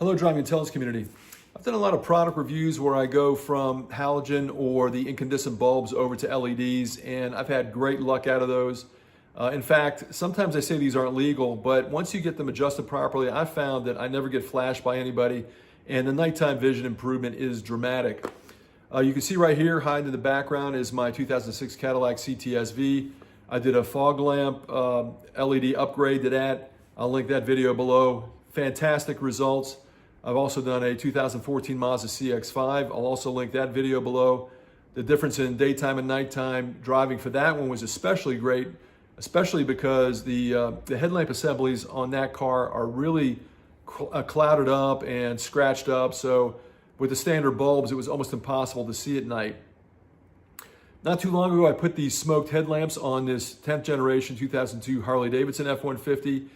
Hello, Driving Intelligence community. I've done a lot of product reviews where I go from halogen or the incandescent bulbs over to LEDs, and I've had great luck out of those. In fact, sometimes I say these aren't legal, but once you get them adjusted properly, I've found that I never get flashed by anybody, and the nighttime vision improvement is dramatic. You can see right here, hiding in the background, is my 2006 Cadillac CT-SV. I did a fog lamp LED upgrade to that. I'll link that video below. Fantastic results. I've also done a 2014 Mazda CX-5. I'll also link that video below. The difference in daytime and nighttime driving for that one was especially great, especially because the headlamp assemblies on that car are really clouded up and scratched up. So with the standard bulbs, it was almost impossible to see at night. Not too long ago, I put these smoked headlamps on this 10th generation 2002 Harley-Davidson F150.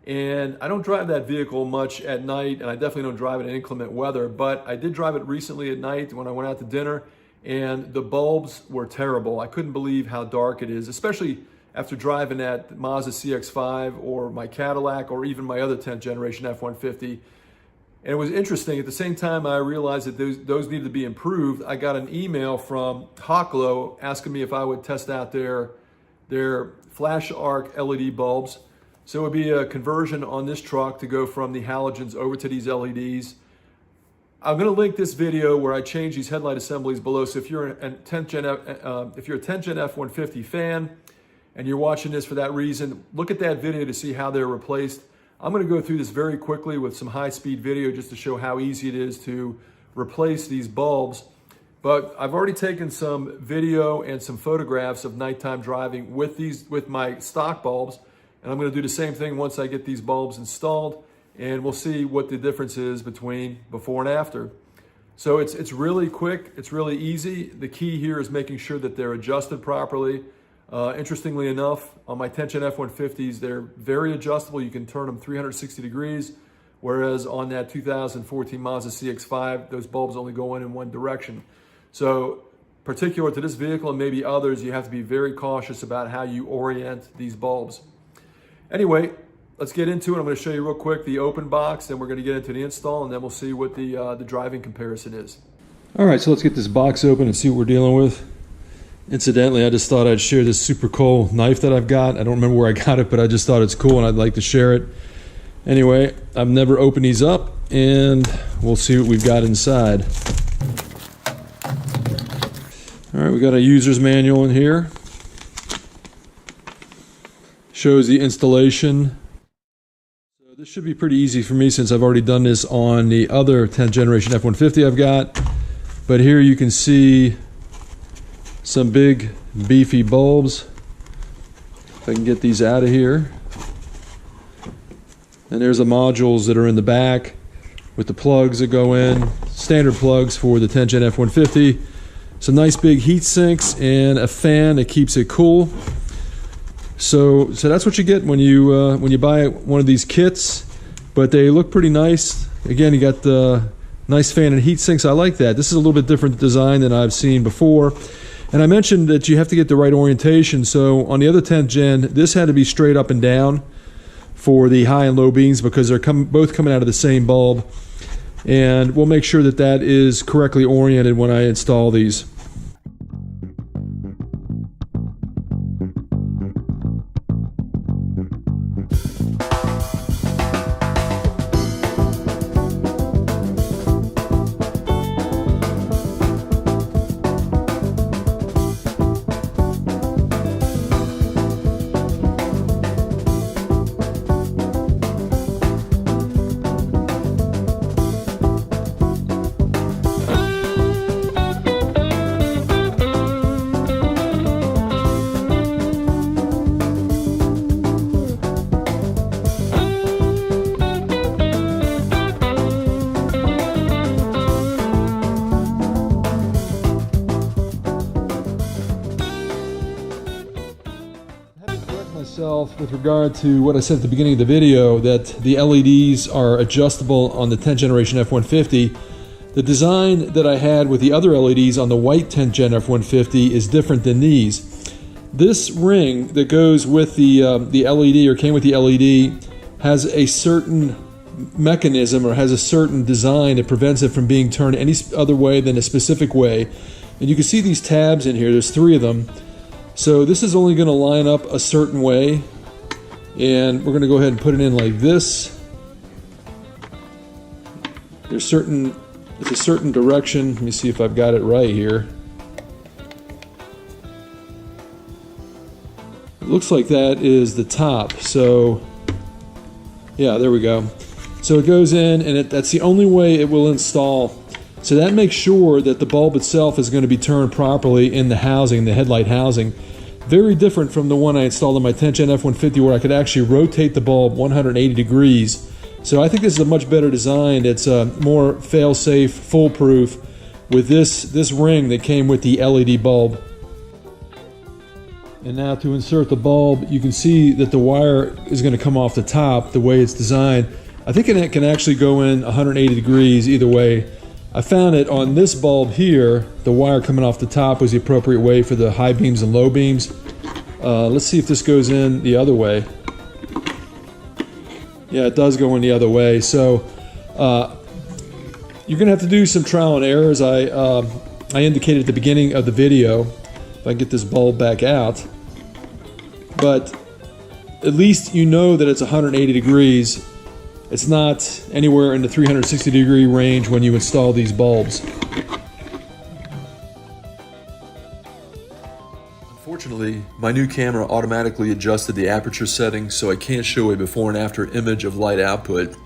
And I don't drive that vehicle much at night, and I definitely don't drive it in inclement weather, but I did drive it recently at night when I went out to dinner, and the bulbs were terrible. I couldn't believe how dark it is, especially after driving that Mazda CX-5 or my Cadillac or even my other 10th generation F150. And it was interesting, at the same time I realized that those needed to be improved, I got an email from HawkGlow asking me if I would test out their flash arc LED bulbs. So it would be a conversion on this truck to go from the halogens over to these LEDs. I'm going to link this video where I change these headlight assemblies below. So if you're a 10th Gen F150 fan and you're watching this for that reason, look at that video to see how they're replaced. I'm going to go through this very quickly with some high-speed video just to show how easy it is to replace these bulbs. But I've already taken some video and some photographs of nighttime driving with my stock bulbs. And I'm going to do the same thing once I get these bulbs installed, and we'll see what the difference is between before and after. So it's really quick, it's really easy. The key here is making sure that they're adjusted properly. Interestingly enough, on my 10th Gen F150s, they're very adjustable. You can turn them 360 degrees, whereas on that 2014 Mazda CX-5, those bulbs only go in one direction. So particular to this vehicle and maybe others, you have to be very cautious about how you orient these bulbs. Anyway, let's get into it. I'm going to show you real quick the open box, then we're going to get into the install, and then we'll see what the driving comparison is. All right, so let's get this box open and see what we're dealing with. Incidentally, I just thought I'd share this super cool knife that I've got. I don't remember where I got it, but I just thought it's cool and I'd like to share it. Anyway, I've never opened these up, and we'll see what we've got inside. All right, we got a user's manual in here. Shows the installation. So this should be pretty easy for me since I've already done this on the other 10th generation F150 I've got. But here you can see some big beefy bulbs. If I can get these out of here. And there's the modules that are in the back with the plugs that go in. Standard plugs for the 10th Gen F150. Some nice big heat sinks and a fan that keeps it cool. So that's what you get when you buy one of these kits, but they look pretty nice. Again, you got the nice fan and heat sinks. I like that. This is a little bit different design than I've seen before. And I mentioned that you have to get the right orientation. So on the other 10th Gen, this had to be straight up and down for the high and low beams because they're both coming out of the same bulb. And we'll make sure that that is correctly oriented when I install these. With regard to what I said at the beginning of the video, that the LEDs are adjustable on the 10th generation F150. The design that I had with the other LEDs on the white 10th Gen F150 is different than these. This ring that goes with the LED, or came with the LED, has a certain mechanism or has a certain design that prevents it from being turned any other way than a specific way. And you can see these tabs in here, there's 3 of them. So this is only going to line up a certain way, and we're going to go ahead and put it in like this. It's a certain direction. Let me see if I've got it right here. It looks like that is the top. So yeah, there we go. So it goes in, and that's the only way it will install. So that makes sure that the bulb itself is going to be turned properly in the housing, the headlight housing. Very different from the one I installed on my 10th Gen F150, where I could actually rotate the bulb 180 degrees. So I think this is a much better design. It's more fail-safe, foolproof with this ring that came with the LED bulb. And now to insert the bulb, you can see that the wire is going to come off the top the way it's designed. I think it can actually go in 180 degrees either way. I found it on this bulb here, the wire coming off the top was the appropriate way for the high beams and low beams. Let's see if this goes in the other way. Yeah, it does go in the other way. So you're going to have to do some trial and errors. I indicated at the beginning of the video, if I can get this bulb back out. But at least you know that it's 180 degrees. It's not anywhere in the 360 degree range when you install these bulbs. Unfortunately, my new camera automatically adjusted the aperture settings, so I can't show a before and after image of light output.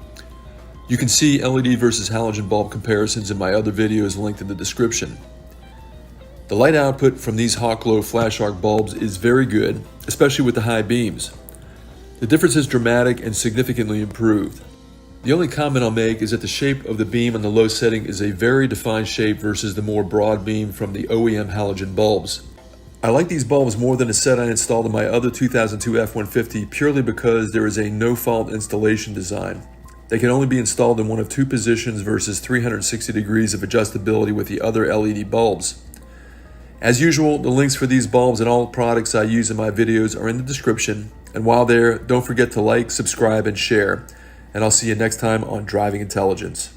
You can see LED versus halogen bulb comparisons in my other videos linked in the description. The light output from these HawkGlow Flash Arc bulbs is very good, especially with the high beams. The difference is dramatic and significantly improved. The only comment I'll make is that the shape of the beam on the low setting is a very defined shape versus the more broad beam from the OEM halogen bulbs. I like these bulbs more than a set I installed in my other 2002 F150 purely because there is a no-fault installation design. They can only be installed in one of 2 positions versus 360 degrees of adjustability with the other LED bulbs. As usual, the links for these bulbs and all products I use in my videos are in the description. And while there, don't forget to like, subscribe, and share. And I'll see you next time on Driving Intelligence.